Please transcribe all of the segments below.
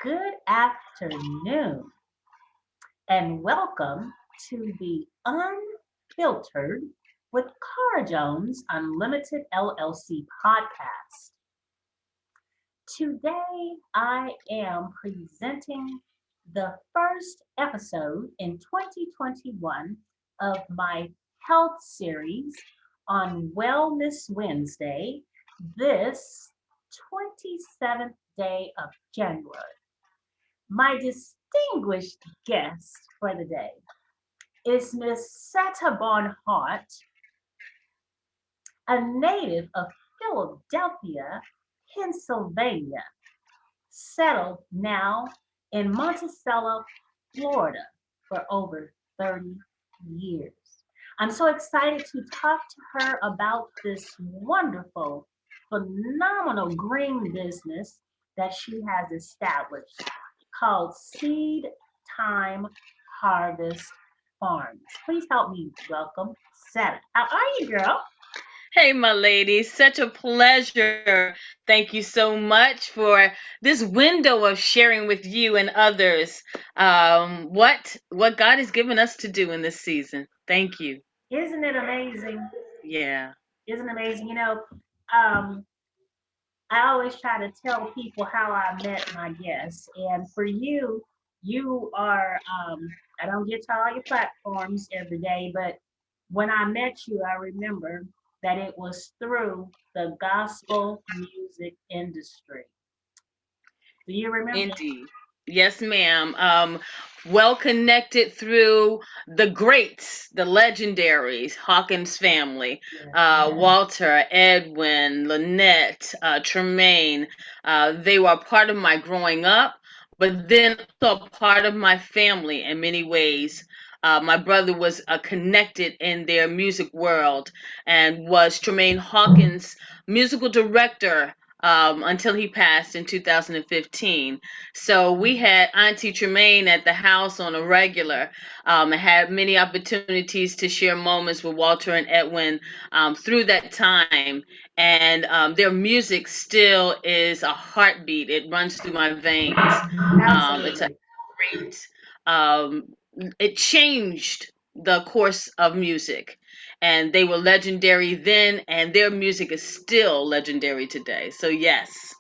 Good afternoon, and welcome to the Unfiltered with Cara Jones Unlimited LLC podcast. Today, I am presenting the first episode in 2021 of my health series on Wellness Wednesday, this 27th day of January. My distinguished guest for the day is Miss Cetta Barnhart, a native of Philadelphia, Pennsylvania, settled now in Monticello, Florida for over 30 years. I'm so excited to talk to her about this wonderful, phenomenal green business that she has established called Seed Time Harvest Farms. Please help me welcome Seth. How are you, girl? Hey, my lady, such a pleasure. Thank you so much for this window of sharing with you and others what God has given us to do in this season. Thank you. Isn't it amazing? Yeah. Isn't it amazing? Um, I always try to tell people how I met my guests. And for you, you are, I don't get to all your platforms every day, but when I met you, I remember that it was through the gospel music industry. Do you remember? Indeed. Yes, ma'am. Well connected through the greats, the legendaries, Hawkins family, Yeah. Walter, Edwin, Lynette, Tremaine. They were a part of my growing up, but then also a part of my family in many ways. My brother was connected in their music world and was Tremaine Hawkins' musical director until he passed in 2015. So we had Auntie Tremaine at the house on a regular. I had many opportunities to share moments with Walter and Edwin through that time. And their music still is a heartbeat. It runs through my veins. It's a Absolutely. great, um, it changed the course of music. And they were legendary then, and their music is still legendary today. So, yes,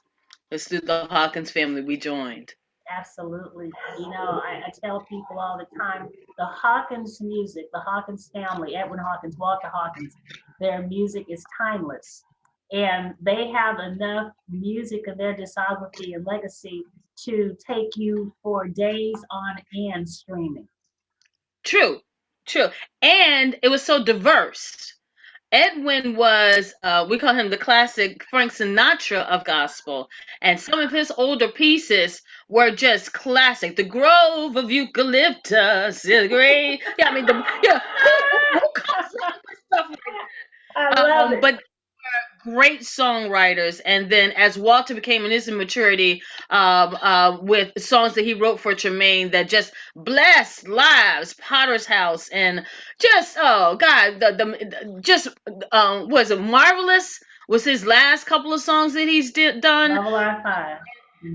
it's through the Hawkins family we joined. Absolutely. I tell people all the time the Hawkins music, the Hawkins family, Edwin Hawkins, Walter Hawkins, their music is timeless. And they have enough music in their discography and legacy to take you for days on end streaming. True, true. And it was so diverse. Edwin was, we call him the classic Frank Sinatra of gospel. And some of his older pieces were just classic. The Grove of Eucalyptus is great. Yeah, I mean, who comes up with stuff like I that? love it. But great songwriters. And then as Walter became in his maturity, with songs that he wrote for Tremaine that just blessed lives, Potter's House, and just oh God, the just was it Marvelous was his last couple of songs that done. Level our fire.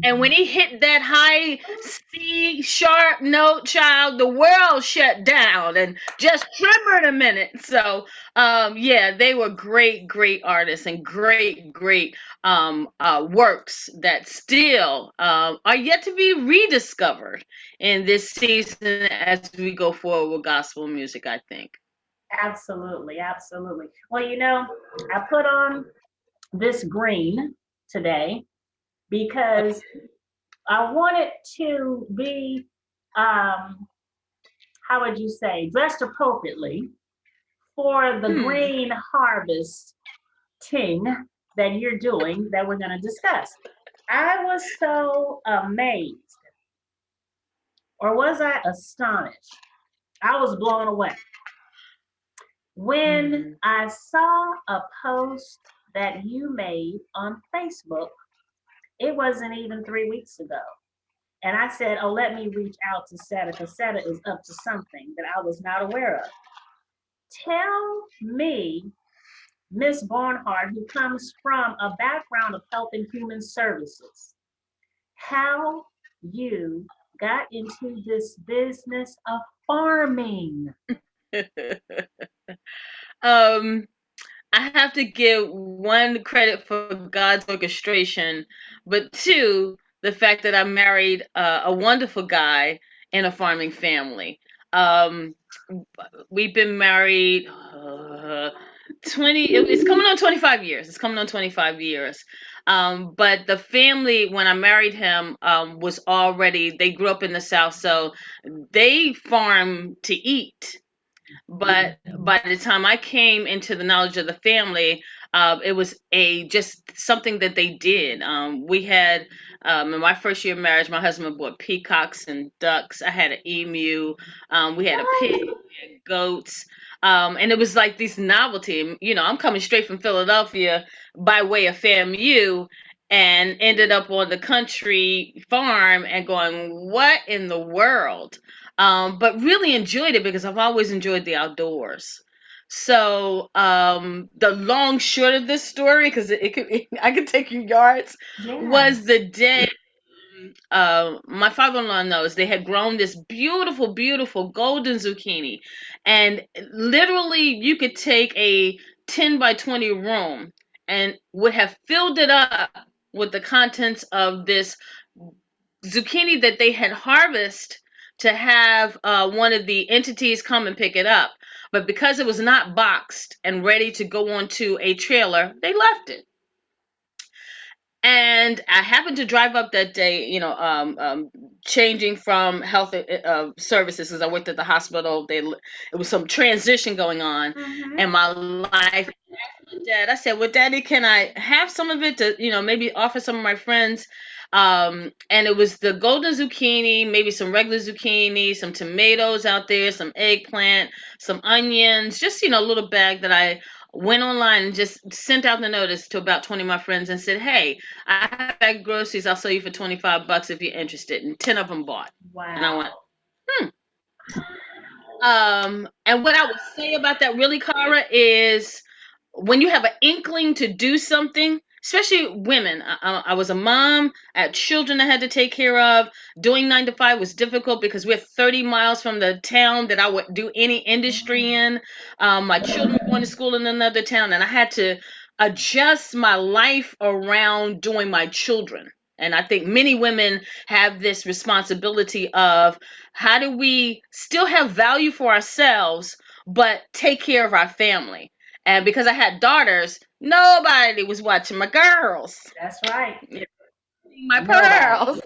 And when he hit that high C sharp note, child, the world shut down and just trembled a minute. So, yeah, they were great, great artists and great works that still are yet to be rediscovered in this season as we go forward with gospel music, I think. Absolutely, absolutely. Well, I put on this green today because I wanted to be, um, how would you say, dressed appropriately for the Hmm. green harvest ting that you're doing that we're going to discuss. I was so amazed, or was I astonished? I was blown away when Hmm. I saw a post that you made on Facebook. It wasn't even 3 weeks ago. And I said, oh, let me reach out to Seta because Seta is up to something that I was not aware of. Tell me, Miss Barnhart, who comes from a background of health and human services, how you got into this business of farming? um, I have to give one credit for God's orchestration, but two, the fact that I married a wonderful guy in a farming family. Um, we've been married 20, it's coming on 25 years. It's coming on 25 years. But the family, when I married him, was already, they grew up in the South, so they farm to eat. But by the time I came into the knowledge of the family, it was a just something that they did. We had in my first year of marriage, my husband bought peacocks and ducks. I had an emu. We had a What? pig, we had goats. And it was like this novelty. You know, I'm coming straight from Philadelphia by way of FAMU, and ended up on the country farm and going, what in the world? But really enjoyed it because I've always enjoyed the outdoors. So the long short of this story, because it could I could take you yards, was Yes. the day my father-in-law knows they had grown this beautiful, beautiful golden zucchini, and literally you could take a 10 by 20 room and would have filled it up with the contents of this zucchini that they had harvested to have one of the entities come and pick it up. But because it was not boxed and ready to go onto a trailer, they left it. And I happened to drive up that day, changing from health services because I worked at the hospital. It was some transition going on Mm-hmm. in my life. Dad, I said, "Well, Daddy, can I have some of it to, maybe offer some of my friends?" And it was the golden zucchini, maybe some regular zucchini, some tomatoes out there, some eggplant, some onions, just a little bag that I went online and just sent out the notice to about 20 of my friends and said, "Hey, I have a bag of groceries. I'll sell you for $25 if you're interested." And 10 of them bought. And I went, Wow. hmm. And what I would say about that really, Cara, is when you have an inkling to do something, especially women. I was a mom. I had children I had to take care of. Doing 9 to 5 was difficult because we're 30 miles from the town that I would do any industry Mm. in. My children were going to school in another town, and I had to adjust my life around doing my children. And I think many women have this responsibility of how do we still have value for ourselves, but take care of our family. And because I had daughters, nobody was watching my girls, That's right. my Nobody. pearls,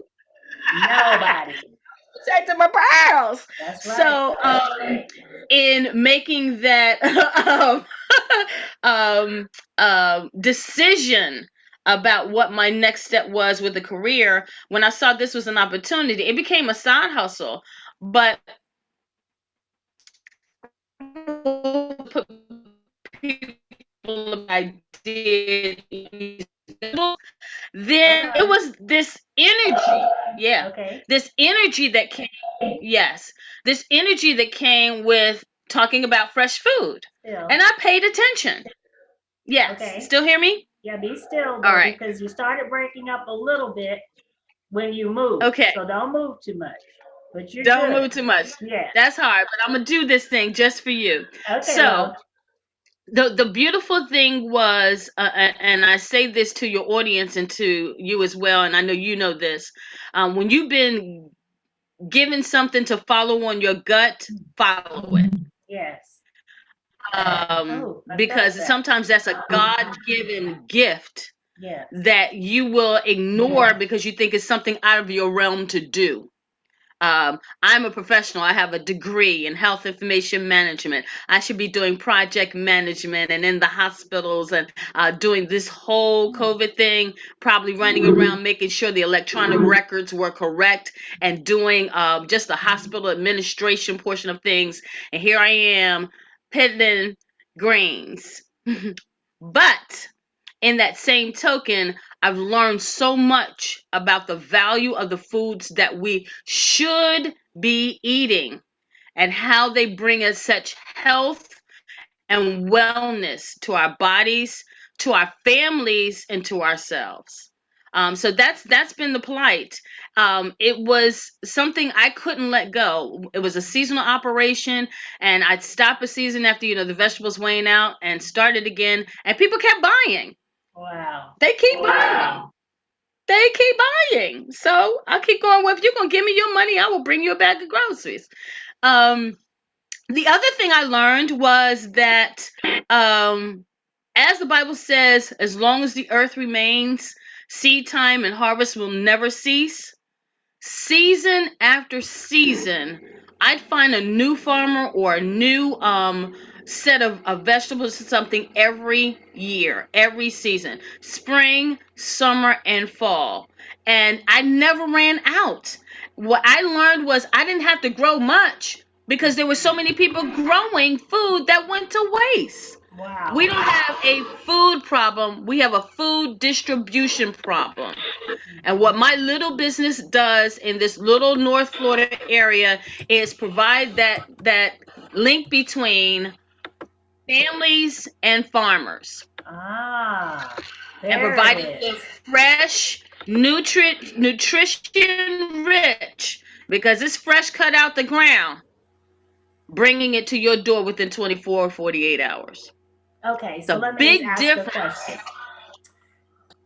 Nobody. protecting my pearls. That's right. So, in making that um, decision about what my next step was with the career, when I saw this was an opportunity, it became a side hustle. But put people I did, then it Okay. was this energy. Yeah. Okay. This energy that came, yes. This energy that came with talking about fresh food. Still. And I paid attention. Yes. Okay. Still hear me? Yeah, be still All though, right. because you started breaking up a little bit when you move. Okay. So don't move too much. But you're Don't good. move too much. Yeah. That's hard, but I'm gonna do this thing just for you. Okay, So love. the beautiful thing was, and I say this to your audience and to you as well, and I know you know this. When you've been given something to follow on your gut, follow it. Yes. Oh, I felt Because that. sometimes that's a God-given gift Yes. that you will ignore because you think it's something out of your realm to do. I'm a professional. I have a degree in health information management. I should be doing project management and in the hospitals and doing this whole COVID thing, probably running around making sure the electronic records were correct and doing just the hospital administration portion of things. And here I am peddling greens. But in that same token, I've learned so much about the value of the foods that we should be eating and how they bring us such health and wellness to our bodies, to our families, and to ourselves. So that's been the plight. It was something I couldn't let go. It was a seasonal operation, and I'd stop a season after the vegetables weighing out and start it again, and people kept buying. Wow. They keep buying. They keep buying. So I'll keep going. Well, if you're gonna give me your money, I will bring you a bag of groceries. Um, the other thing I learned was that, as the Bible says, as long as the earth remains, seed time and harvest will never cease. Season after season, I'd find a new farmer or a new set of vegetables or something every year, every season, spring, summer, and fall. And I never ran out. What I learned was I didn't have to grow much because there were so many people growing food that went to waste. We Wow. don't have a food problem, we have a food distribution problem. And what my little business does in this little North Florida area is provide that link between families and farmers, Ah, and there it providing the is. fresh, nutrition rich, because it's fresh cut out the ground, bringing it to your door within 24 or 48 hours. Okay, It's so a let me just big ask a difference. question.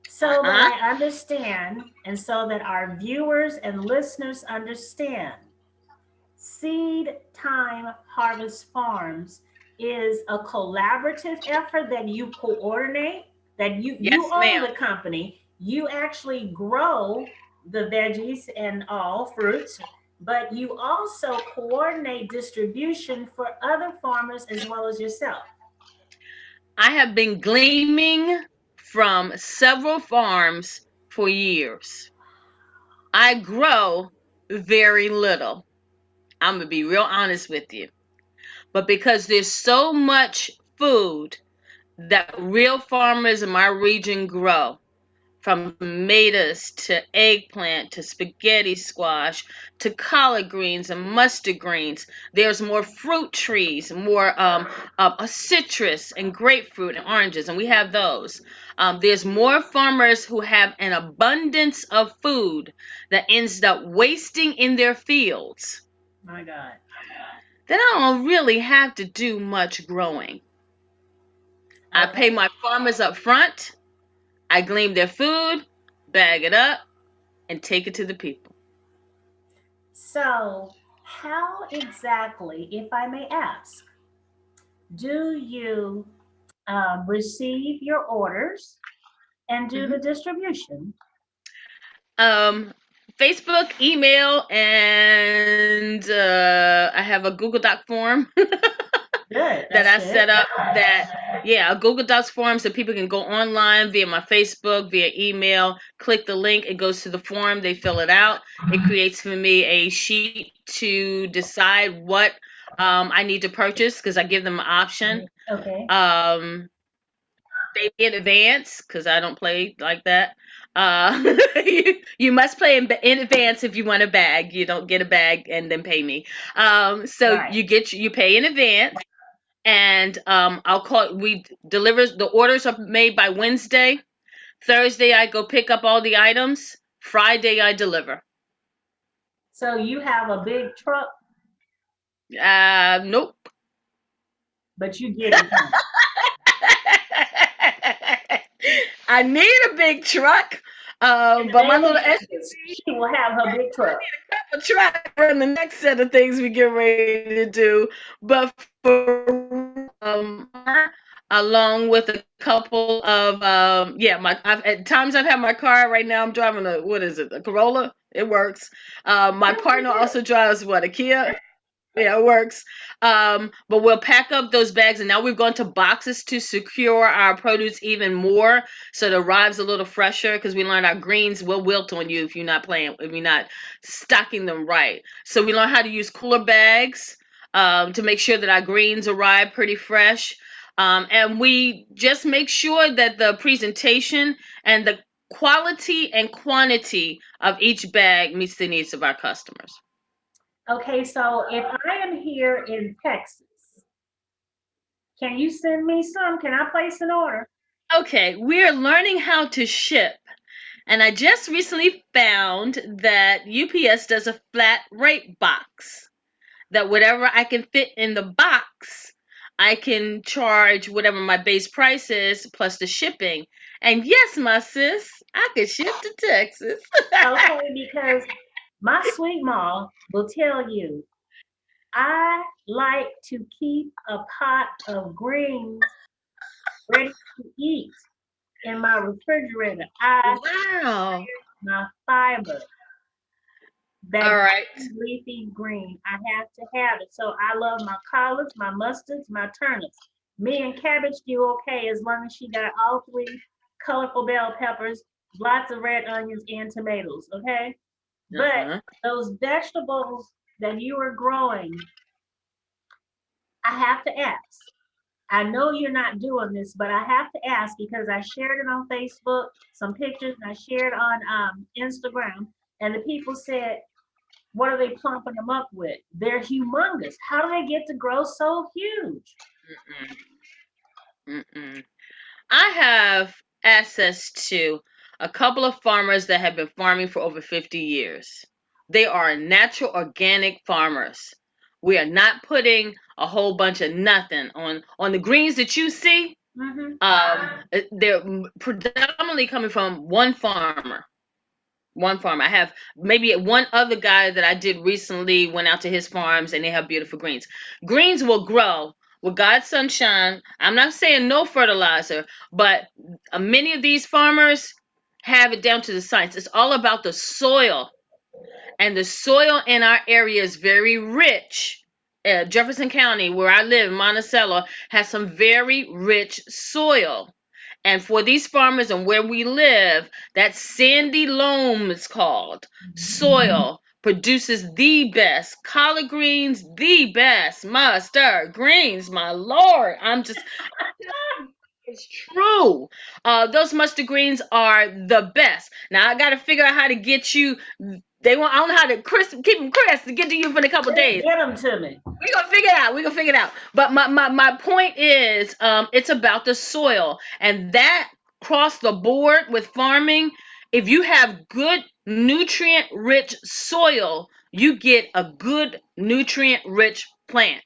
So that Uh-huh. I understand, and so that our viewers and listeners understand, Seed Time Harvest Farms is a collaborative effort that you coordinate, that you Yes, own ma'am. the company, you actually grow the veggies and all fruits, but you also coordinate distribution for other farmers as well as yourself. I have been gleaming from several farms for years. I grow very little. I'm going to be real honest with you. But because there's so much food that real farmers in my region grow, from tomatoes to eggplant to spaghetti squash to collard greens and mustard greens. There's more fruit trees, more a citrus and grapefruit and oranges, and we have those. There's more farmers who have an abundance of food that ends up wasting in their fields. My God. Then I don't really have to do much growing. I pay Okay. my farmers up front. I glean their food, bag it up, and take it to the people. So, how exactly, if I may ask, do you receive your orders and do the Hmm. distribution? Um, Facebook, email, and I have a Google Doc form Good. that That's I good. set up. A Google Docs form so people can go online via my Facebook, via email, click the link, it goes to the form, they fill it out. It creates for me a sheet to decide what I need to purchase because I give them an option. Okay. Um, they in advance because I don't play like that. You must play in advance if you want a bag. You don't get a bag and then pay me. So Right. you pay in advance, and I'll call. We deliver the orders are made by Wednesday. Thursday I go pick up all the items. Friday I deliver. So you have a big truck, Nope. but you get it done. I need a big truck, In the but my name little of Jesus, SUV she will have her big truck. a track run the next set of things we get ready to do. But for along with a couple of at times I've had my car. Right now I'm driving a what is it, a Corolla. It works. My Good for partner you. also drives what, a Kia. Yeah, it works. But we'll pack up those bags, and now we've gone to boxes to secure our produce even more, so it arrives a little fresher. Because we learned our greens will wilt on you if you're not stocking them right. So we learned how to use cooler bags to make sure that our greens arrive pretty fresh, and we just make sure that the presentation and the quality and quantity of each bag meets the needs of our customers. Okay, so if I am here in Texas, can you send me some? Can I place an order? Okay, we're learning how to ship. And I just recently found that UPS does a flat rate box. That whatever I can fit in the box, I can charge whatever my base price is plus the shipping. And yes, my sis, I can ship to Texas. Okay, because my sweet mom will tell you, I like to keep a pot of greens ready to eat in my refrigerator. I Wow. my fiber, that All right. leafy green. I have to have it. So I love my collards, my mustards, my turnips. Me and cabbage do okay as long as she got all three colorful bell peppers, lots of red onions, and tomatoes. Okay. But Uh-huh. those vegetables that you are growing, I have to ask. I know you're not doing this, but I have to ask because I shared it on Facebook, some pictures, and I shared on Instagram, and the people said, what are they plumping them up with? They're humongous. How do they get to grow so huge? Mm-mm. Mm-mm. I have access to a couple of farmers that have been farming for over 50 years. They are natural organic farmers. We are not putting a whole bunch of nothing on the greens that you see. Mm-hmm. They're predominantly coming from one farmer. One farm. I have maybe one other guy that I did recently went out to his farms and they have beautiful greens. Greens will grow with God's sunshine. I'm not saying no fertilizer, but many of these farmers have it down to the science. It's all about the soil, and the soil in our area is very rich. Jefferson County, where I live, Monticello, has some very rich soil. And for these farmers and where we live, that sandy loam is called soil produces the best collard greens, the best mustard greens. My Lord, it's true. Those mustard greens are the best. Now I got to figure out how to get you. They want. I don't know how to keep them crisp to get to you for a couple days. Get them to me. We're gonna figure it out. We're gonna figure it out. But my point is, it's about the soil, and that across the board with farming. If you have good nutrient rich soil, you get a good nutrient rich plant.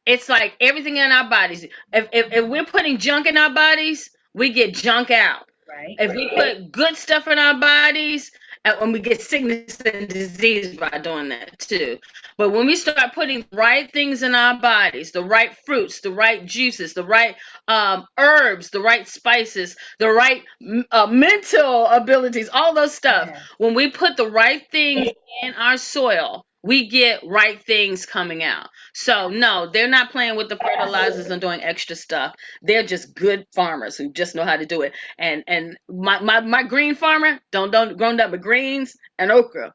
It's like everything in our bodies. If we're putting junk in our bodies, we get junk out. Right. If we put good stuff in our bodies, and we get sickness and disease by doing that too. But when we start putting the right things in our bodies, the right fruits, the right juices, the right herbs, the right spices, the right mental abilities, all those stuff. Yeah. When we put the right things in our soil, we get right things coming out. So no, they're not playing with the fertilizers and doing extra stuff. They're just good farmers who just know how to do it. And my green farmer don't grown up with greens and okra.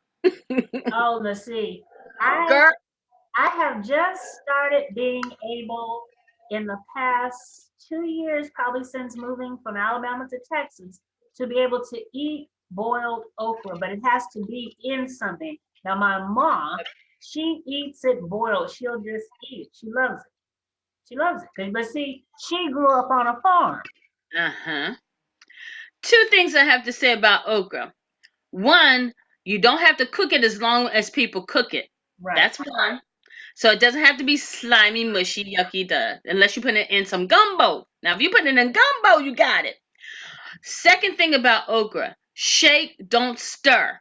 Oh, let's see. I Girl, I have just started being able in the past 2 years, probably since moving from Alabama to Texas, to be able to eat boiled okra, but it has to be in something. Now, my mom, she eats it boiled. She'll just eat it. She loves it. She loves it. But see, she grew up on a farm. uh-huh. Two things I have to say about okra. One, you don't have to cook it as long as people cook it. Right. That's one. So it doesn't have to be slimy, mushy, yucky, unless you put it in some gumbo. Now, if you put it in gumbo, you got it. Second thing about okra, shake, don't stir.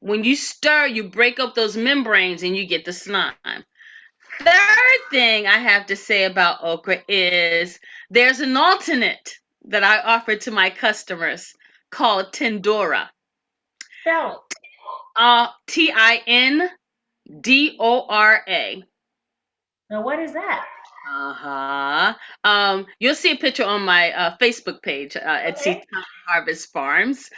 When you stir, you break up those membranes and you get the slime. Third thing I have to say about okra is there's an alternate that I offer to my customers called Tindora. Spell Tindora. Now, what is that? Uh-huh. You'll see a picture on my Facebook page at Okay. Cetta Harvest Farms.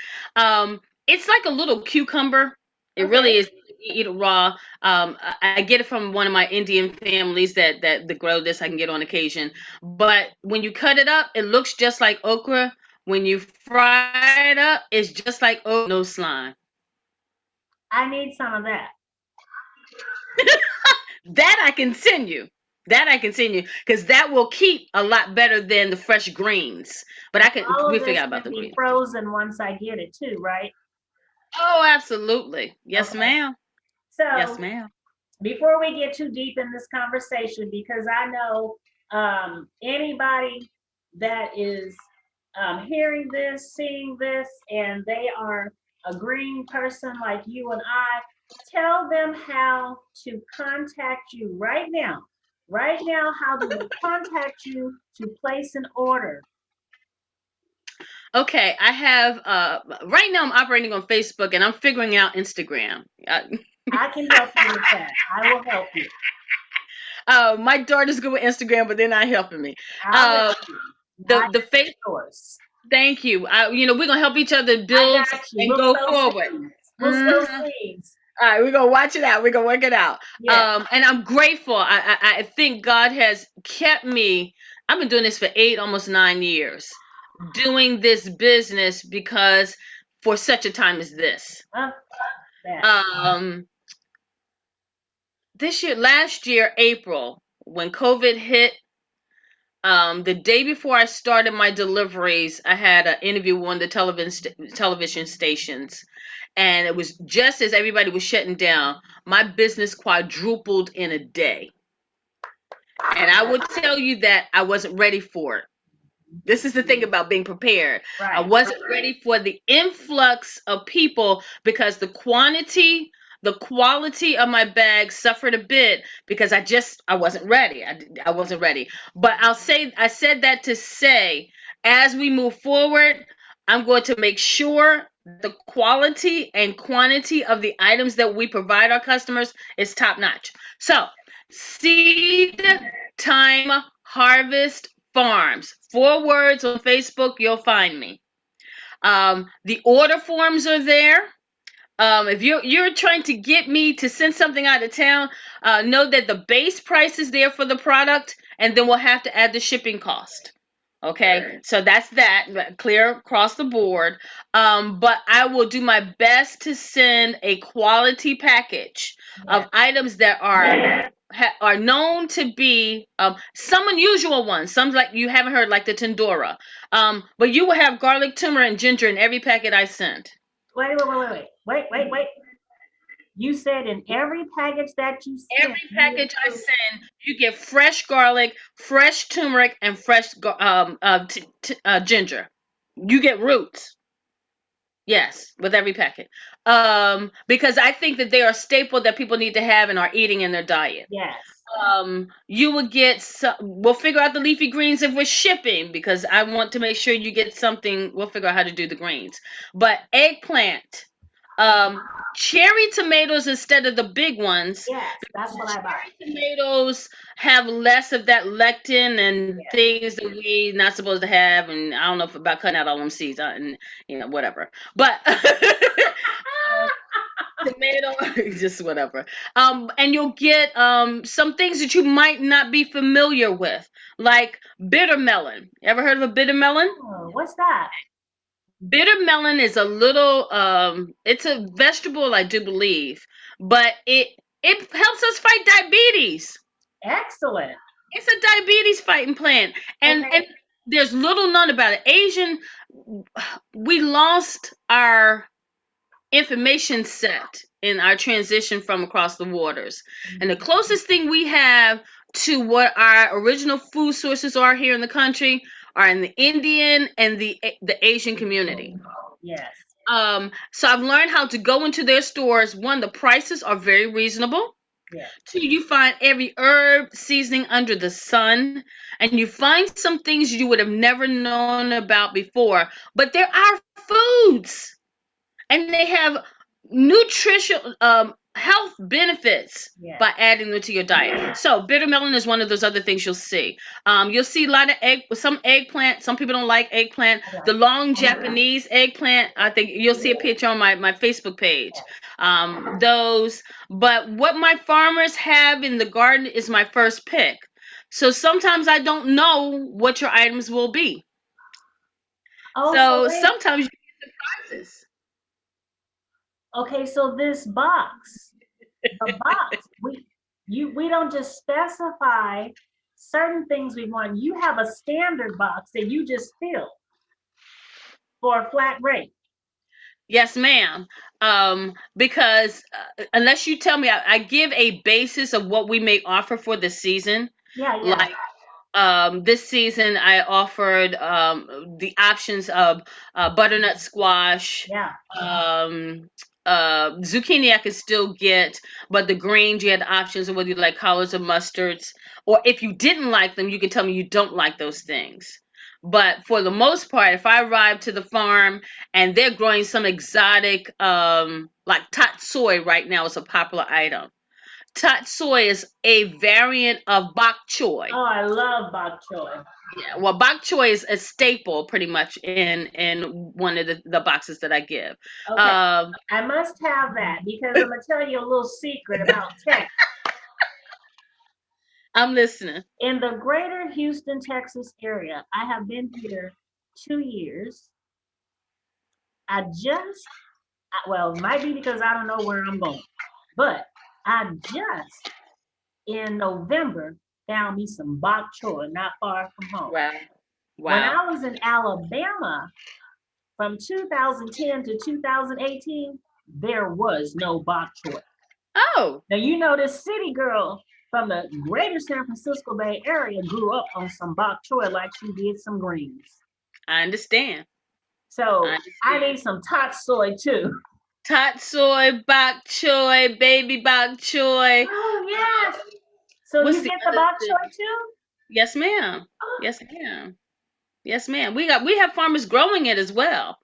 It's like a little cucumber. It really Okay. is. You eat it raw. I get it from one of my Indian families that grow this. I can get on occasion. But when you cut it up, it looks just like okra. When you fry it up, it's just like okra, no slime. I need some of that. That I can send you. That I can send you because that will keep a lot better than the fresh greens. But All we of figure this out about can the be greens. frozen once I get it too, right? Oh, absolutely. Yes, Okay. ma'am. Yes, So ma'am. before we get too deep in this conversation, because I know anybody that is hearing this, seeing this, and they are a green person like you and I, tell them how to contact you right now. Right now, how do they contact you to place an order? Okay, I have right now I'm operating on Facebook and I'm figuring out Instagram. I can help you with that. I will help you. My daughter's good with Instagram, but they're not helping me. I'll help Uh, you. I the face. am yours. Thank you. We're gonna help each other I build got you. and We'll go sow forward. seeds. We'll hmm sow seeds. All right, we're gonna watch it out. We're gonna work it out. Yes. And I'm grateful. I think God has kept me. I've been doing this for 8, almost 9 years, doing this business because for such a time as this. Uh, that. Um, last year, April, when COVID hit, the day before I started my deliveries, I had an interview with one of the television stations, and it was just as everybody was shutting down. My business quadrupled in a day, and I would tell you that I wasn't ready for it. This is the thing about being prepared. I Right. wasn't ready for the influx of people because the quality of my bag suffered a bit because I wasn't ready. I wasn't ready. But I said that to say, as we move forward, I'm going to make sure the quality and quantity of the items that we provide our customers is top notch. So, seed time harvest farms. 4 words on Facebook, you'll find me. The order forms are there. If you're trying to get me to send something out of town, know that the base price is there for the product, and then we'll have to add the shipping cost. Okay, so that's that clear across the board. But I will do my best to send a quality package Yes. of items that are known to be some unusual ones. Some like you haven't heard, like the Tandora. But you will have garlic, turmeric, and ginger in every packet I send. Wait. You said in every package that you sent, Every you package I include. send, you get fresh garlic, fresh turmeric, and fresh ginger. You get roots. Yes, with every packet. Because I think that they are a staple that people need to have and are eating in their diet. Yes. You would get some, we'll figure out the leafy greens if we're shipping because I want to make sure you get something. We'll figure out how to do the greens. But eggplant, cherry tomatoes instead of the big ones Yes. That's because what I buy. cherry tomatoes have less of that lectin and Yes. things that we not supposed to have, and I don't know about cutting out all them seeds and whatever. But tomato, just whatever. And you'll get some things that you might not be familiar with, like bitter melon. Ever heard of a bitter melon? Oh, what's that? Bitter melon is a little it's a vegetable, I do believe, but it helps us fight diabetes. Excellent. It's a diabetes fighting plant. And Okay. there's little known about it. We lost our information set in our transition from across the waters. And the closest thing we have to what our original food sources are here in the country are in the Indian and the Asian community. Yes. So I've learned how to go into their stores. One, the prices are very reasonable. Yes. Two, you find every herb seasoning under the sun, and you find some things you would have never known about before. But there are foods and they have nutritional health benefits Yes. by adding them to your diet. So bitter melon is one of those other things you'll see. You'll see a lot of some eggplant. Some people don't like eggplant. I The like long Japanese eggplant, I think you'll see a picture on my Facebook page. Those, but what my farmers have in the garden is my first pick. So sometimes I don't know what your items will be. Oh, so So wait. sometimes you get surprises. Okay, so this box, the box, we don't just specify certain things we want. You have a standard box that you just fill for a flat rate. Yes, ma'am. Because unless you tell me, I give a basis of what we may offer for the season. Yeah, yeah, Like this season, I offered the options of butternut squash, yeah. um, zucchini I could still get, but the greens you had options of whether you like collards or mustards, or if you didn't like them, you can tell me you don't like those things. But for the most part, if I arrive to the farm and they're growing some exotic, like tot soy right now is a popular item. Tot soy is a variant of bok choy. Oh, I love bok choy. Yeah, well, bok choy is a staple pretty much in one of the boxes that I give. Okay, Um, I must have that because I'm gonna tell you a little secret about Texas. I'm listening. In the greater Houston, Texas area, I have been here 2 years. I just, well, it might be because I don't know where I'm going, but I just in November found me some bok choy not far from home. Wow, When wow. I was in Alabama from 2010 to 2018, there was no bok choy. Oh, Now, you know, this city girl from the greater San Francisco Bay Area grew up on some bok choy like she did some greens. I understand. I So I understand. need some tot soy too. Tot soy, bok choy, baby bok choy. Oh, yes. So What's you the get the other bok thing? choy too? Yes, ma'am. Oh, Yes, ma'am. Yes, ma'am. We have farmers growing it as well.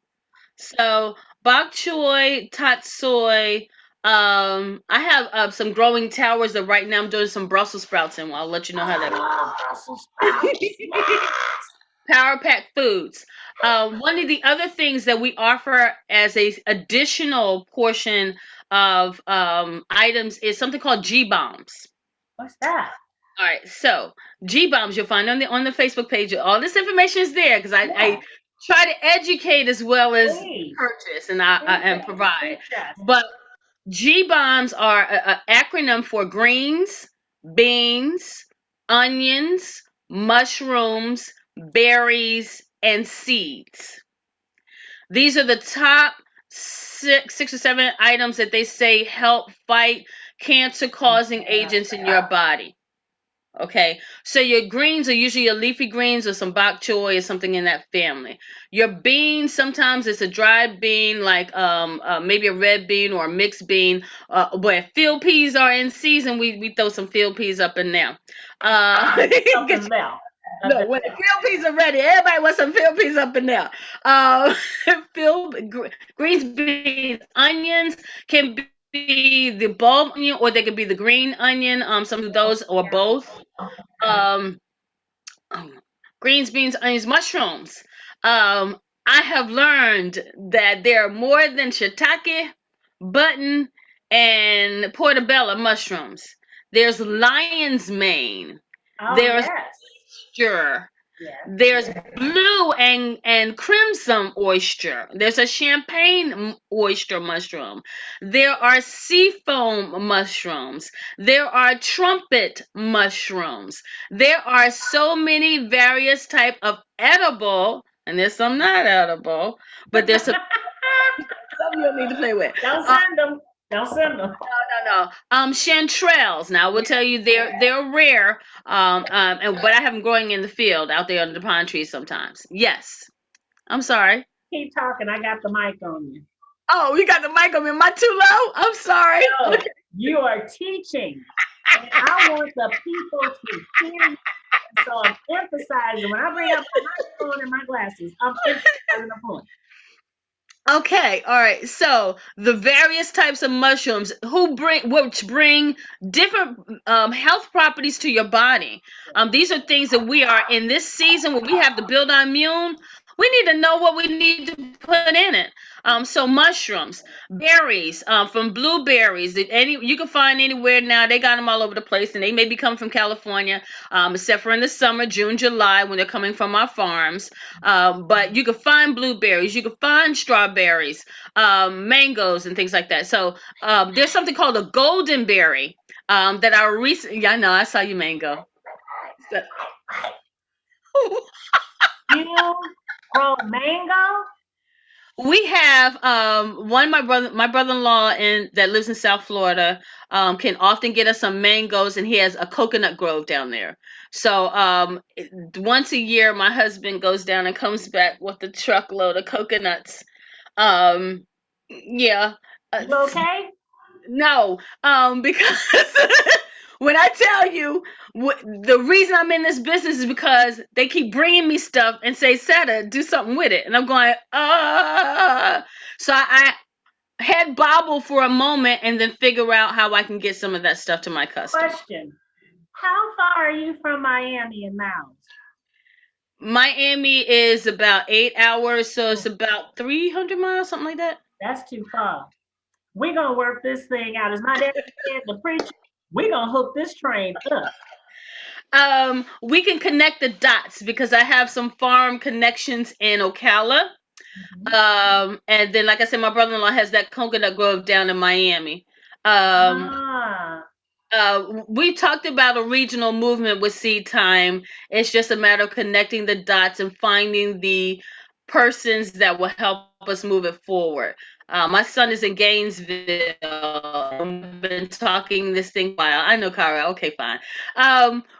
So bok choy, tot soy. I have some growing towers that right now I'm doing some Brussels sprouts in. Well, I'll let you know how I that love Brussels sprouts. Yes. Power Pack Foods. One of the other things that we offer as a additional portion of items is something called Gbombs. What's that? All right, so Gbombs you'll find on the Facebook page. All this information is there because I Yeah, try to educate as well as please. purchase and Preach it. provide. Preach us. But Gbombs are an acronym for greens, beans, onions, mushrooms, berries, and seeds. These are the top six or seven items that they say help fight cancer causing agents in your body. Okay, so your greens are usually your leafy greens or some bok choy or something in that family. Your beans, sometimes it's a dried bean, like maybe a red bean or a mixed bean. Where field peas are in season, we throw some field peas up in there. Up and down. Up No, and when the down. field peas are ready, everybody wants some field peas up in there. Uh, greens, beans, onions can be the bulb onion or they can be the green onion. Some of those or both. Um, um, greens, beans, onions, mushrooms. Um, I have learned that there are more than shiitake, button, and portobello mushrooms. There's lion's mane. Oh, There's yes. oyster. Yes. There's blue and crimson oyster. There's a champagne oyster mushroom. There are seafoam mushrooms. There are trumpet mushrooms. There are so many various type of edible, and there's some not edible, but there's some you don't need to play with. Don't send them. Don't send them. No. Chanterelles. Now I will tell you they're rare. But I have them growing in the field out there under the pine trees sometimes. Yes. I'm sorry. Keep talking. I got the mic on you. Oh, you got the mic on me. Am I too low? I'm sorry. No, you are teaching. And I want the people to hear you. So I'm emphasizing when I bring up my microphone and my glasses, I'm emphasizing the point. Okay, all right. So the various types of mushrooms which bring different health properties to your body. These are things that we are in this season where we have to build our immune. We need to know what we need to put in it. So mushrooms, berries, from blueberries. You can find anywhere now. They got them all over the place, and they may be coming from California, except for in the summer, June, July, when they're coming from our farms. But you can find blueberries, you can find strawberries, mangoes, and things like that. So there's something called a golden berry that I recently. Yeah, I know. I saw you, mango. So- You grow mango? We have one my brother-in-law in that lives in South Florida can often get us some mangoes, and he has a coconut grove down there. So once a year my husband goes down and comes back with a truckload of coconuts. Um yeah. You okay? No, because when I tell you the reason I'm in this business is because they keep bringing me stuff and say, Cetta, do something with it. And I'm going, So I head bobble for a moment and then figure out how I can get some of that stuff to my customer. Question. How far are you from Miami in miles? Miami is about 8 hours, so it's about 300 miles, something like that. That's too far. We're going to work this thing out. As my dad said, the preacher, we're going to hook this train up. We can connect the dots because I have some farm connections in Ocala. And then, like I said, my brother-in-law has that coconut grove down in Miami. Um, Ah, we talked about a regional movement with Seed Time. It's just a matter of connecting the dots and finding the persons that will help us move it forward. My son is in Gainesville. I've been talking this thing a while. I know, Cara. Okay, fine.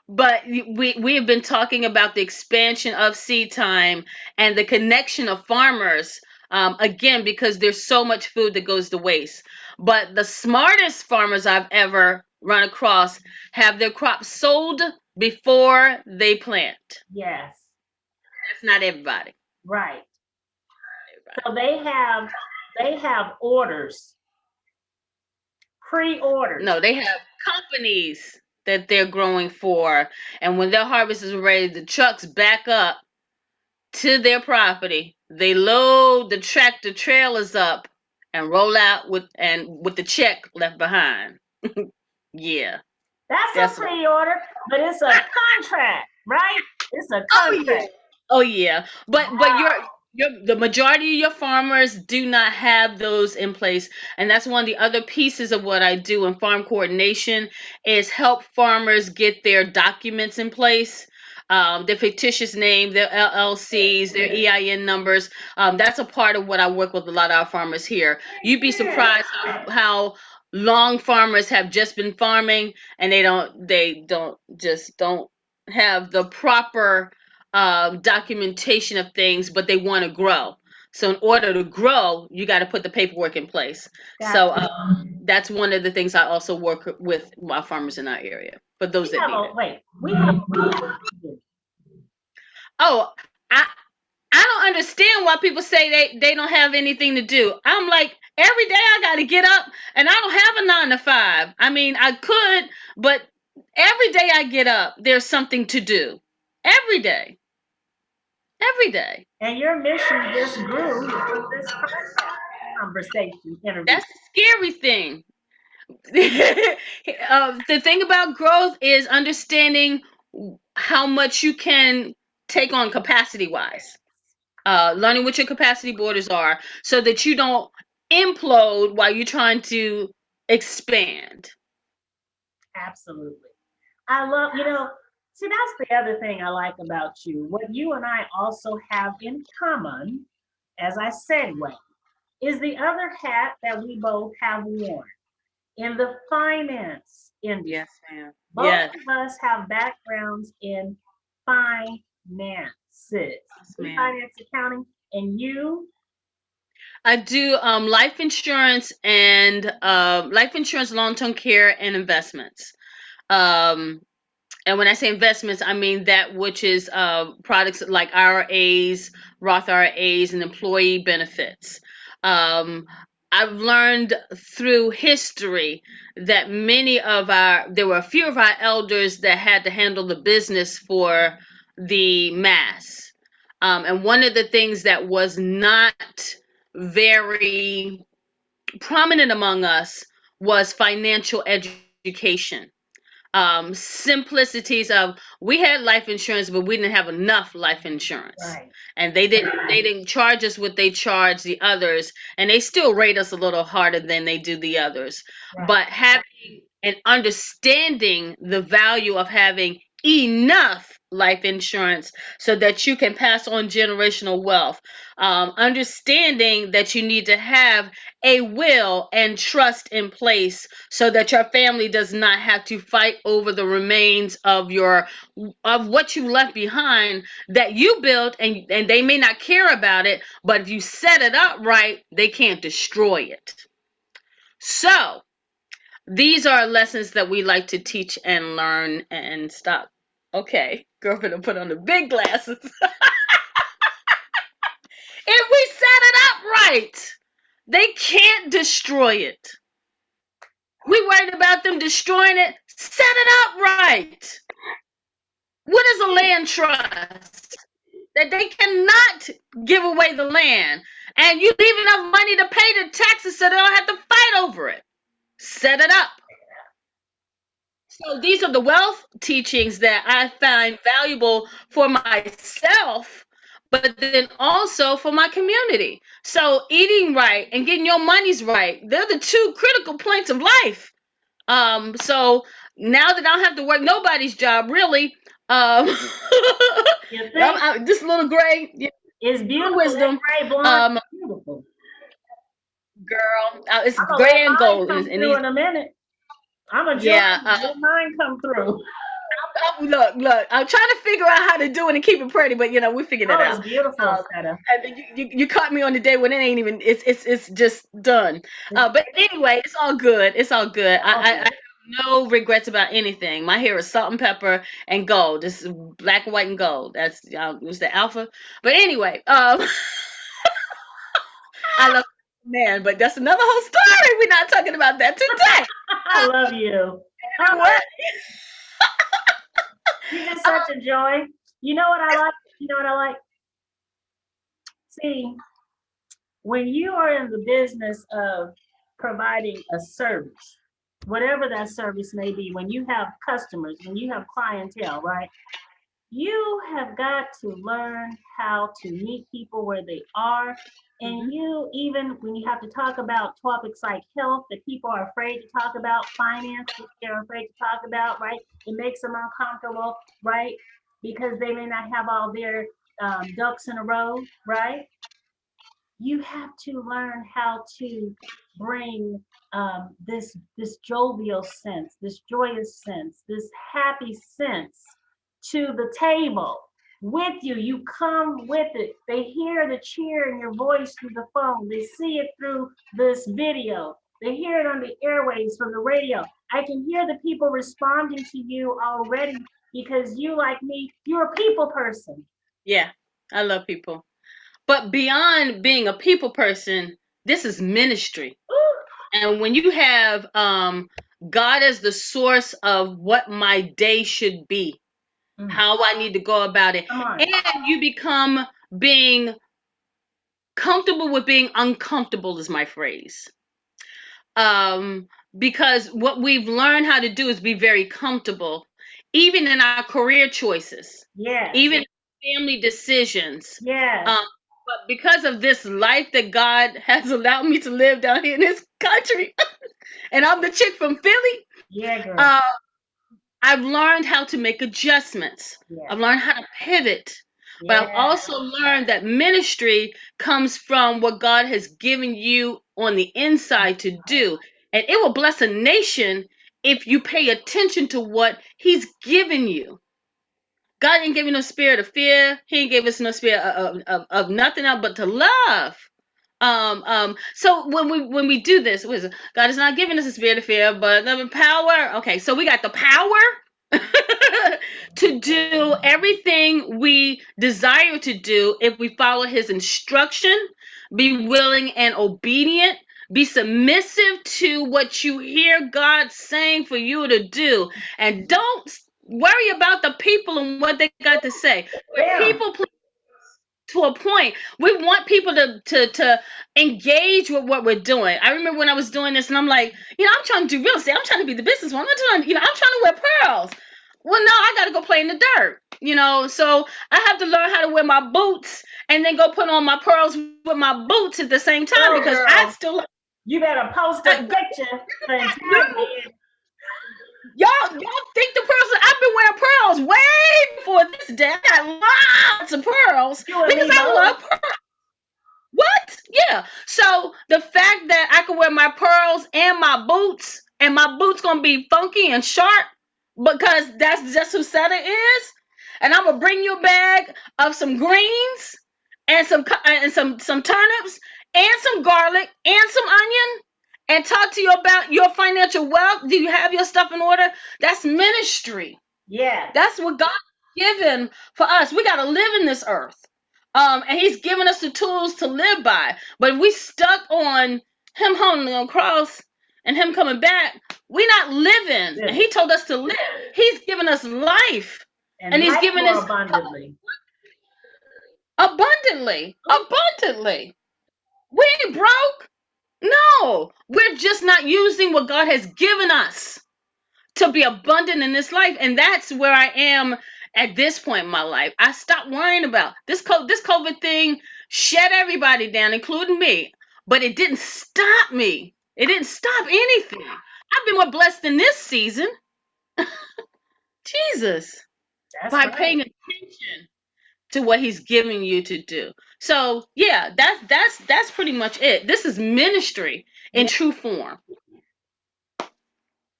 But we have been talking about the expansion of Seed Time and the connection of farmers. Again, because there's so much food that goes to waste. But the smartest farmers I've ever run across have their crops sold before they plant. yes. That's not everybody. Right. So they have orders, pre-orders. No, they have companies that they're growing for. And when their harvest is ready, the trucks back up to their property. They load the tractor trailers up and roll out with the check left behind. Yeah. That's a pre-order, but it's a contract, right? It's a contract. Oh yeah. But your the majority of your farmers do not have those in place. And that's one of the other pieces of what I do in farm coordination is help farmers get their documents in place. Their fictitious name, their LLCs, their EIN numbers. That's a part of what I work with a lot of our farmers here. You'd be surprised how long farmers have just been farming and they don't have the proper documentation of things, but they want to grow. So in order to grow, you got to put the paperwork in place. So that's one of the things I also work with my farmers in our area. For those that need it. We have Oh, I I don't understand why people say they don't have anything to do. I'm like, every day I got to get up, and I don't have a 9 to 5. I mean, I could, but every day I get up, there's something to do. Every day. Every day. And your mission just grew from this conversation interview. That's the scary thing. The thing about growth is understanding how much you can take on capacity wise. Learning what your capacity borders are so that you don't implode while you're trying to expand. Absolutely. I love, see, that's the other thing I like about you. What you and I also have in common, as I segue, is the other hat that we both have worn in the finance industry. Yes, ma'am. Both of us have backgrounds in finances, finance accounting, and you? I do life insurance and long-term care and investments. And when I say investments, I mean that which is products like IRAs, Roth IRAs, and employee benefits. Um, I've learned through history that there were a few of our elders that had to handle the business for the mass. And one of the things that was not very prominent among us was financial education. Simplicities of we had life insurance, but we didn't have enough life insurance. Right. And they didn't charge us what they charge the others, and they still rate us a little harder than they do the others. Right. But having and understanding the value of having enough life insurance so that you can pass on generational wealth. Understanding that you need to have a will and trust in place so that your family does not have to fight over the remains of what you left behind that you built, and they may not care about it, but if you set it up right, they can't destroy it. So these are lessons that we like to teach and learn and stop. Okay, girlfriend, will put on the big glasses. If we set it up right, they can't destroy it. We worried about them destroying it. Set it up right. What is a land trust? That they cannot give away the land, and you leave enough money to pay the taxes so they don't have to fight over it. Set it up. So these are the wealth teachings that I find valuable for myself, but then also for my community. So eating right and getting your monies right, they're the two critical points of life. So now that I don't have to work nobody's job, really, this little gray, it's beautiful. wisdom, That gray blonde, beautiful. Girl, it's I'm gonna gray let and mine gold, come and through these, in a minute. I'm gonna join yeah. you. Let mine come through. Look, I'm trying to figure out how to do it and keep it pretty, but we figured it Oh, out. it's beautiful, Cetta. And you caught me on the day when it ain't even. It's just done. But anyway, it's all good. It's all good. I have no regrets about anything. My hair is salt and pepper and gold. This is black, white, and gold. That's it was the alpha. But anyway, I love man, but that's another whole story. We're not talking about that today. I love you. What? You're just such a joy. You know what I like? You know what I like? See, when you are in the business of providing a service, whatever that service may be, when you have customers, when you have clientele, right? You have got to learn how to meet people where they are. And you, even when you have to talk about topics like health that people are afraid to talk about, finance that they're afraid to talk about, right? It makes them uncomfortable, right? Because they may not have all their ducks in a row, right? You have to learn how to bring this jovial sense, this joyous sense, this happy sense to the table with you. You come with it. They hear the cheer in your voice through the phone. They see it through this video. They hear it on the airwaves from the radio. I can hear the people responding to you already because you, like me, you're a people person. Yeah, I love people. But beyond being a people person, this is ministry. And when you have God as the source of what my day should be, how I need to go about it, and you become being comfortable with being uncomfortable is my phrase. Because what we've learned how to do is be very comfortable, even in our career choices, even family decisions. But because of this life that God has allowed me to live down here in this country, and I'm the chick from Philly, I've learned how to make adjustments. I've learned how to pivot. But I've also learned that ministry comes from what God has given you on the inside to do. And it will bless a nation if you pay attention to what He's given you. God didn't give you no spirit of fear. He didn't give us no spirit of nothing else but to love. So when we do this, God is not giving us a spirit of fear, but the power. Okay, so we got the power to do everything we desire to do if we follow His instruction, be willing and obedient, be submissive to what you hear God saying for you to do, and don't worry about the people and what they got to say. People please to a point. We want people to engage with what we're doing. I remember when I was doing this and I'm like, I'm trying to do real estate. I'm trying to be the business one. I'm trying to wear pearls. Well, no, I got to go play in the dirt, so I have to learn how to wear my boots and then go put on my pearls with my boots at the same time because I still. You better post a picture and tag me. Y'all think the pearls? I've been wearing pearls way before this day. I got lots of pearls You and because me I both. love pearls. What? Yeah. So the fact that I can wear my pearls and my boots gonna be funky and sharp because that's just who Cetta is, and I'm gonna bring you a bag of some greens and some turnips and some garlic and some onion and talk to you about your financial wealth. Do you have your stuff in order? That's ministry. Yes. That's what God's given for us. We got to live in this earth. And He's given us the tools to live by. But if we stuck on Him hanging on the cross and Him coming back, we're not living. And Yes. He told us to live. He's given us life. And And He's life given more us abundantly. abundantly. Ooh. Abundantly. We ain't broke. No. We're just not using what God has given us to be abundant in this life, and that's where I am at this point in my life. I stopped worrying about this COVID thing. Shut everybody down, including me, but it didn't stop me. It didn't stop anything. I've been more blessed in this season, Jesus, That's by right. paying attention to what He's giving you to do. So yeah, that's pretty much it. This is ministry in Yeah. true form.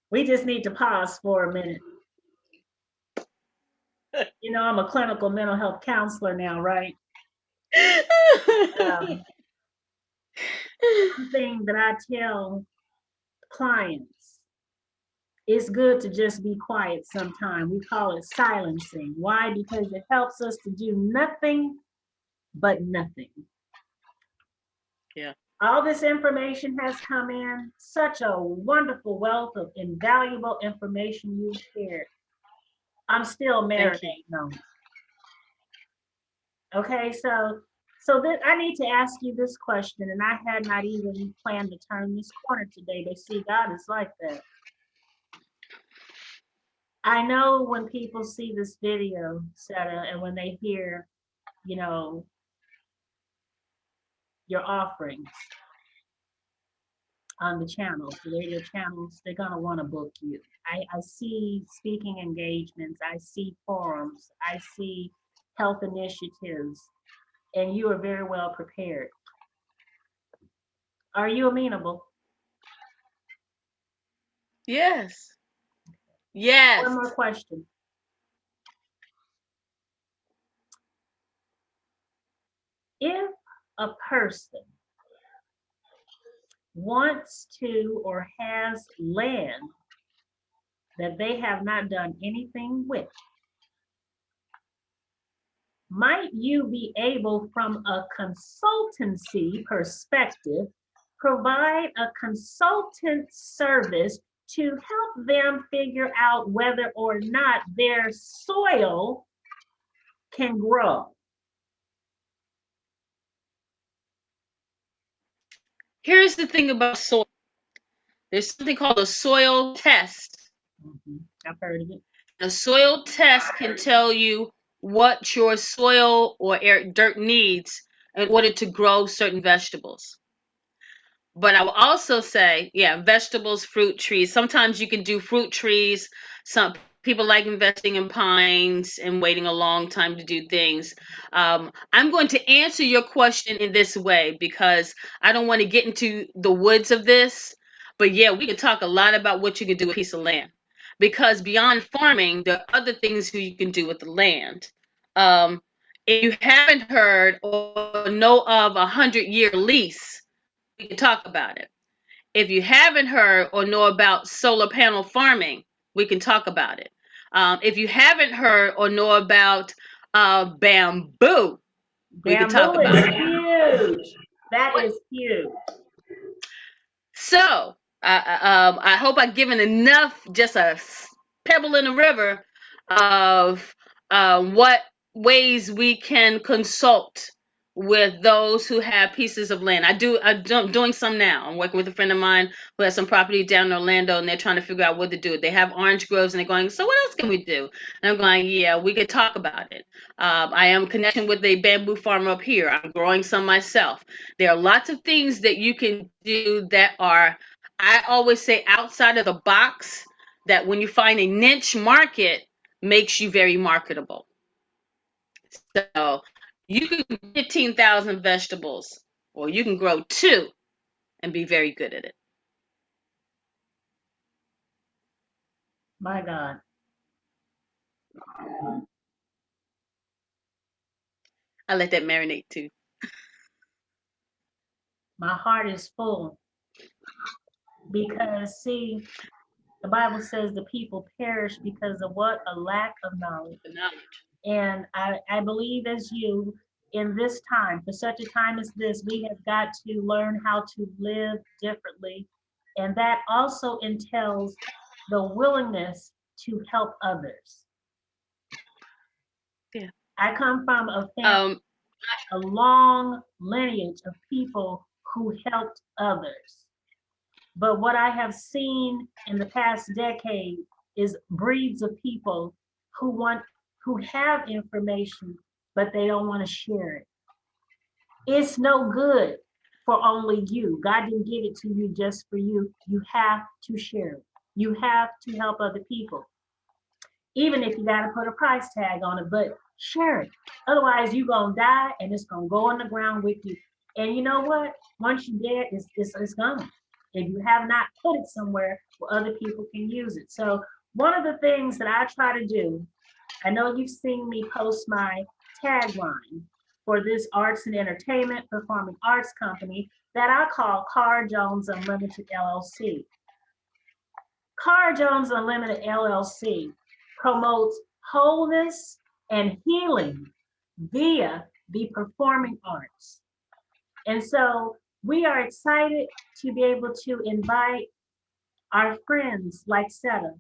We just need to pause for a minute. You know, I'm a clinical mental health counselor now, right? Um, one thing that I tell clients, it's good to just be quiet sometime. We call it silencing. Why? Because it helps us to do nothing but nothing. Yeah. All this information has come in, such a wonderful wealth of invaluable information you've shared. I'm still Thank you. marinating on it. Okay, so that I need to ask you this question, and I had not even planned to turn this corner today, but see, God is like that. I know when people see this video, Cetta, and when they hear, you know, your offerings on the channels, the radio channels, they're gonna want to book you. I see speaking engagements, I see forums, I see health initiatives, and you are very well prepared. Are you amenable? Yes. One Yes. more question. If a person wants to or has land that they have not done anything with, might you be able, from a consultancy perspective, provide a consultant service to help them figure out whether or not their soil can grow? Here's the thing about soil. There's something called a soil test. I've heard of it. A soil test can tell you what your soil or dirt needs in order to grow certain vegetables. But I will also say, yeah, vegetables, fruit trees. Sometimes you can do fruit trees. Some people like investing in pines and waiting a long time to do things. I'm going to answer your question in this way because I don't want to get into the woods of this. But yeah, we can talk a lot about what you can do with a piece of land. Because beyond farming, there are other things you can do with the land. Um, if you haven't heard or know of 100-year lease, we can talk about it. If you haven't heard or know about solar panel farming, we can talk about it. If you haven't heard or know about bamboo, we can talk Bamboo about is it. huge. That is huge. So I hope I've given enough, just a pebble in the river of what ways we can consult with those who have pieces of land. I'm doing some now. I'm working with a friend of mine who has some property down in Orlando, and they're trying to figure out what to do. They have orange groves, and they're going, so what else can we do? And I'm going, yeah, we could talk about it. I am connecting with a bamboo farmer up here. I'm growing some myself. There are lots of things that you can do that are, I always say, outside of the box that when you find a niche market, makes you very marketable. So you can grow 15,000 vegetables, or you can grow two and be very good at it. My God. I let that marinate too. My heart is full because, see, the Bible says the people perish because of what? A lack of knowledge. The knowledge. And I believe as you, in this time, for such a time as this, we have got to learn how to live differently. And that also entails the willingness to help others. Yeah. I come from a long lineage of people who helped others. But what I have seen in the past decade is breeds of people who have information, but they don't want to share it. It's no good for only you. God didn't give it to you just for you. You have to share it. You have to help other people, even if you got to put a price tag on it, but share it. Otherwise, you're going to die and it's going to go on the ground with you. And you know what? Once you're dead, it's gone. If you have not put it somewhere where other people can use it. So, one of the things that I try to do, I know you've seen me post my tagline for this arts and entertainment performing arts company that I call Cara Jones Unlimited LLC. Cara Jones Unlimited LLC promotes wholeness and healing via the performing arts. And so we are excited to be able to invite our friends like Cetta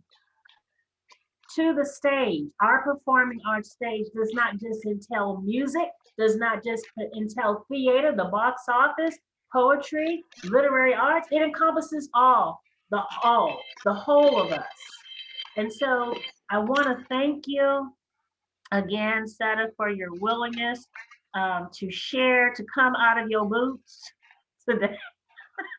to the stage. Our performing arts stage does not just entail music, does not just entail theater, the box office, poetry, literary arts. It encompasses the whole of us. And so I want to thank you again, Cetta, for your willingness to share, to come out of your boots today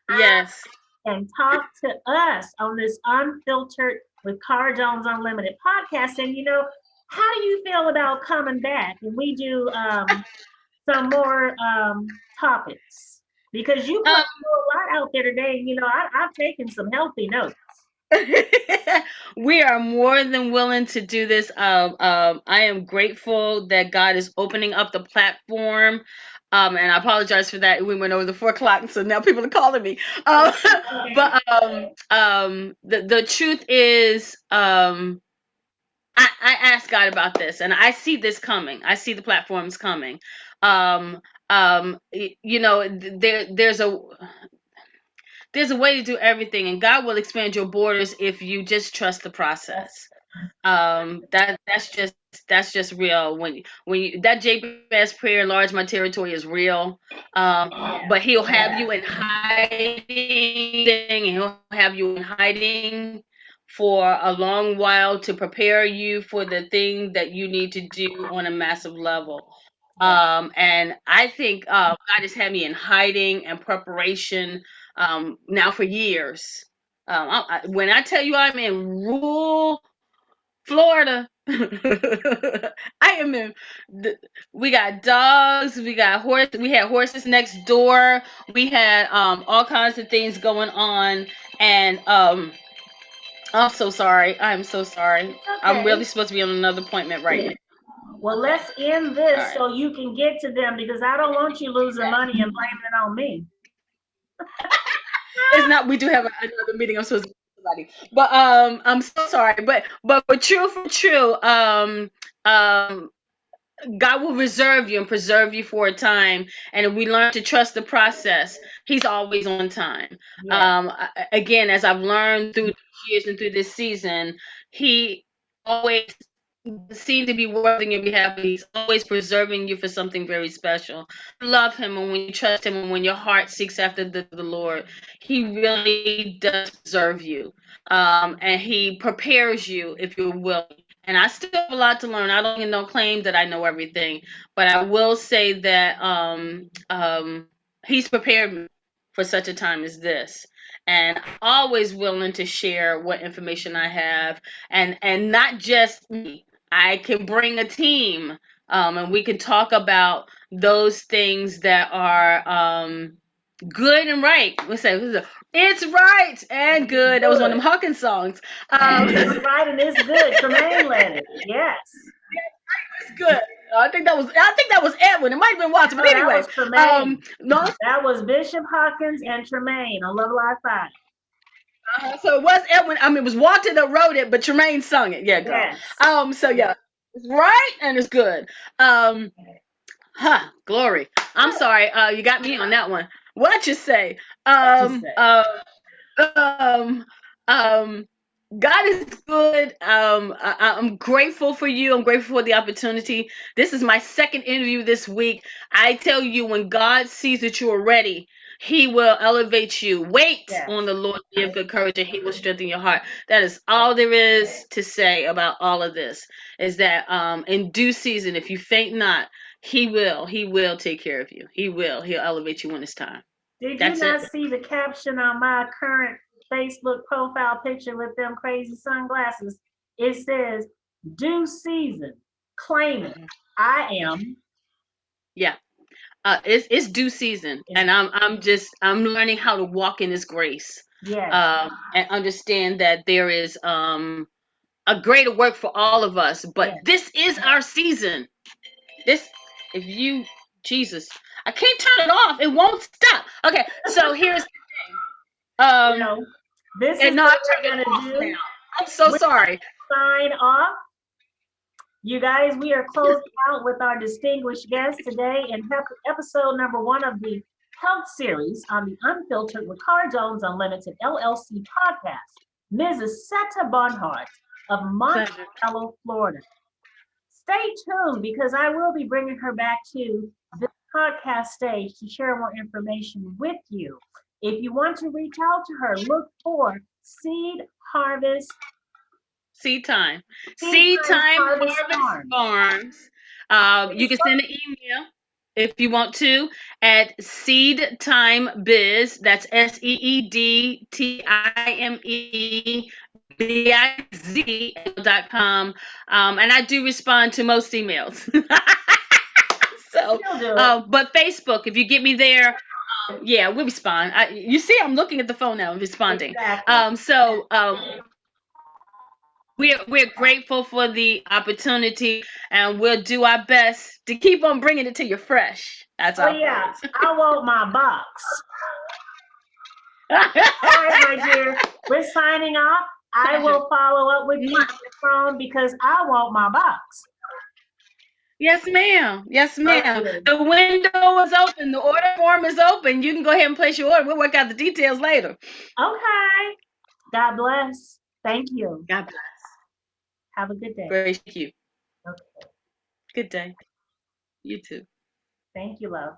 Yes. and talk to us on this Unfiltered with Cara Jones Unlimited podcast. And how do you feel about coming back and we do some more topics? Because you put a lot out there today. I've taken some healthy notes. We are more than willing to do this. I am grateful that God is opening up the platform. And I apologize for that. We went over the 4 o'clock, so now people are calling me. But the truth is, I asked God about this, and I see this coming. I see the platforms coming. There's a way to do everything, and God will expand your borders if you just trust the process. That's just real. When that Jabez prayer, enlarge my territory, is real. But He'll have you in hiding, and He'll have you in hiding for a long while to prepare you for the thing that you need to do on a massive level. And I think God has had me in hiding and preparation now for years. When I tell you I'm in rural Florida, I am in. We got dogs, we got horse, we had horses next door, we had all kinds of things going on, and I'm so sorry. I'm so sorry. Okay. I'm really supposed to be on another appointment right now. Well, Okay. let's end this so you can get to them because I don't want you losing money and blaming it on me. It's not. We do have another meeting. I'm supposed to be with somebody, but I'm so sorry. But for true. God will reserve you and preserve you for a time, and if we learn to trust the process, He's always on time. Again, as I've learned through the years and through this season, He always seem to be working on your behalf, but He's always preserving you for something very special. You love Him, and when you trust Him, and when your heart seeks after the Lord, He really does preserve you, and He prepares you if you're willing. And I still have a lot to learn. I don't even claim that I know everything, but I will say that He's prepared me for such a time as this. and always willing to share what information I have, and not just me. I can bring a team, and we can talk about those things that are good and right. It's right and good. That was one of them Hawkins songs. It's right and it's good. Tremaine led it. Yes. It's good. I think that was Edwin. It might have been Watson, No, but that anyway. was Tremaine. No. That was Bishop Hawkins and Tremaine on Love Live 5. So it was Edwin. I mean, it was Walter that wrote it, but Tremaine sung it. Yeah, girl. Yes. So yeah, it's right and it's good. Glory. I'm sorry. You got me on that one. What you say? What you say? Um, um, God is good. I'm grateful for you. I'm grateful for the opportunity. This is my second interview this week. I tell you, when God sees that you are ready, He will elevate you. Wait Yes. on the Lord, be of good courage, and He will strengthen your heart. That is all there is to say about all of this. Is that in due season, if you faint not, He will. He will take care of you. He will. He'll elevate you when it's time. Did you That's it. not see the caption on my current Facebook profile picture with them crazy sunglasses? It says, due season, claim it. I am. Yeah. It's due season, and I'm learning how to walk in His grace, Yes. and understand that there is a greater work for all of us. But Yes. this is our season. This, if you, Jesus, I can't turn it off. It won't stop. Okay, so here's Well, this is and no, what I turned we're it gonna off do. now. I'm so We're sorry. sign off. You guys, we are closing out with our distinguished guest today in episode number 1 of the health series on the Unfiltered with Cara Jones Unlimited LLC podcast, Mrs. Cetta Barnhart of Pleasure. Monticello, Florida. Stay tuned because I will be bringing her back to this podcast stage to share more information with you. If you want to reach out to her, look for Seed Harvest Seed Time. Seed Seed Time Time Harvest Harvest Farms. Farms. You can send an email if you want to at seedtimebiz. That's seedtimebiz.com. And I do respond to most emails. So, She'll do it. but Facebook, if you get me there, yeah, we'll respond. You see, I'm looking at the phone now and responding. Exactly. We're grateful for the opportunity, and we'll do our best to keep on bringing it to you fresh. That's Oh our yeah, phrase. I want my box. All right, my dear, we're signing off. I will follow up with you on the phone because I want my box. Yes, ma'am. Yes, ma'am. Okay. The window is open. The order form is open. You can go ahead and place your order. We'll work out the details later. Okay. God bless. Thank you. God bless. Have a good day. Grace you. Okay. Good day. You too. Thank you, love.